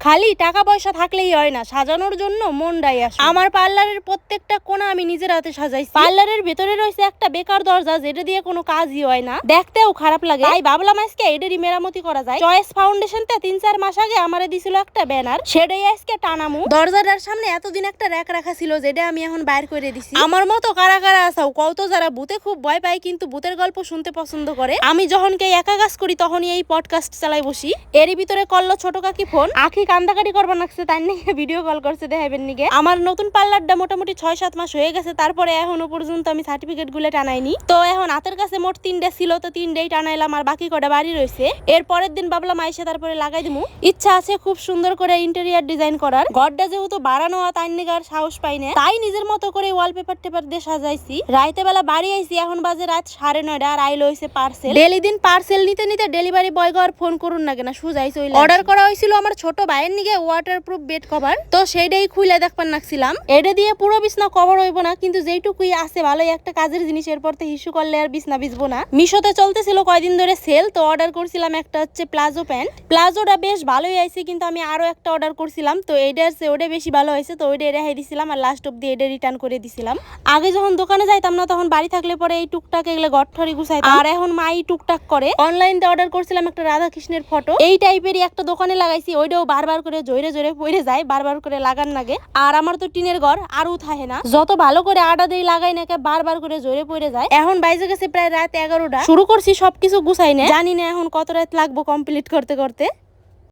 খালি টাকা পয়সা থাকলেই হয় না, সাজানোর জন্য মনটাই আসে। আমার পার্লারের প্রত্যেকটা কোণা আমি নিজের হাতে সাজাইছি। পার্লারের ভেতরে রয়েছে একটা বেকার দরজা, যেটা দিয়ে কোনো কাজই হয় না, দেখতেও খারাপ লাগে। তাই ভাবলাম আজকে এটারই মেরামতি করা যায়। চয়েস ফাউন্ডেশনতে 3-4 মাস আগে আমারে দিছিল একটা ব্যানার, সেটাই আজকে টানামু। দরজাটার সামনে এতদিন একটা র‍্যাক রাখা ছিল, যেটা আমি এখন বাইর করে দিছি। আমার মতো কারা কারা আসাও কত, যারা ভূতে খুব ভয় পায় কিন্তু ভূতের গল্প শুনতে পছন্দ করে। আমি যখন কে একা কাজ করি তখনই এই পডকাস্ট চালাই বসি। এরই ভিতরে করলো ছোট কাকি ফোন, আখি কান্দাকাটি করবা লাগছে, তাই নিয়ে ভিডিও কল করছে দেখাবেন নিকে। আমার নতুন পার্লারটা মোটামুটি 6-7 মাস হয়ে গেছে, তারপরে এখনো পর্যন্ত আমি সার্টিফিকেট গুলো টানাইনি। তো এখন হাতের কাছে মোট 3টে ছিল, তো 3টেই টানাইলাম, আর বাকি কটা বাড়ি রয়েছে। এর পরের দিন ভাবলাম আইসে তারপরে লাগাই দিমু। ইচ্ছা আছে খুব সুন্দর করে ইন্টেরিয়ার ডিজাইন করার। ঘরটা যেহেতু বাড়ানো হয় তাই নিগার সাহস পাই না, তাই নিজের মতো করে ওয়ালপেপার টেপার দিয়ে সাজাইছি। রাইতে বেলা বাড়ি আইছি, এখন বাজে রাত 9:30, আর আইলো হইছে পার্সেল। ডেলি দিন পার্সেল নিতে নিতে ডেলিভারি বয় গো আর ফোন করুন না কেন, সুজাই চলে অর্ডার করা হয়েছিল আমার ছোট ভাইয়ের নিগে ওয়াটারপ্রুফ বেড কভার। তো সেইটাই খুলে দেখবার নাকছিলাম। এটা দিয়ে পুরো বিছনা কভার হইব না, কিন্তু যেইটুকুই আছে ভালোই একটা কাজের জিনিস। এরপর তো হিসু করলে আর বিছনা ভিজবো না। মিশোতে চলতেছিল কয়দিন ধরে সেল, তো অর্ডার করছিলাম একটা হচ্ছে প্লাজো প্যান্ট। প্লাজোটা বেশ ভালোই আইছে, কিন্তু আমি আরো একটা অর্ডার করছিলাম, তো এইটার চেয়ে ওটা বেশি ভালো হয়েছে, তো ওইটা রেহাই দিছিলাম, আর লাস্ট অব্দি এটা রিটার্ন করে দিছিলাম। আগে যখন দোকানে যাইতাম না, তখন বাড়ি থাকলে পরে এই টুকটাক এগুলো গঠরি গুছাইতাম, আর এখন মাই টুকটাক করে। অনলাইনতে অর্ডার করছিলাম একটা রাধা কৃষ্ণের ফটো, এই টাইপেরই একটা দোকানে লাগাইছি। ওইটাও বারবার করে জোরে জোরে পড়ে যায়, বারবার করে লাগান লাগে। আর আমার তো টিনের ঘর, আরও থাকে না, যত ভালো করে আডা দিয়ে লাগাই নাকি বারবার করে জোরে পড়ে যায়। এখন বাইজে গেছে প্রায় রাত 11টা। শুরু করছি সবকিছু গুছাই না, জানি না এখন কত রাত লাগবো কমপ্লিট করতে করতে।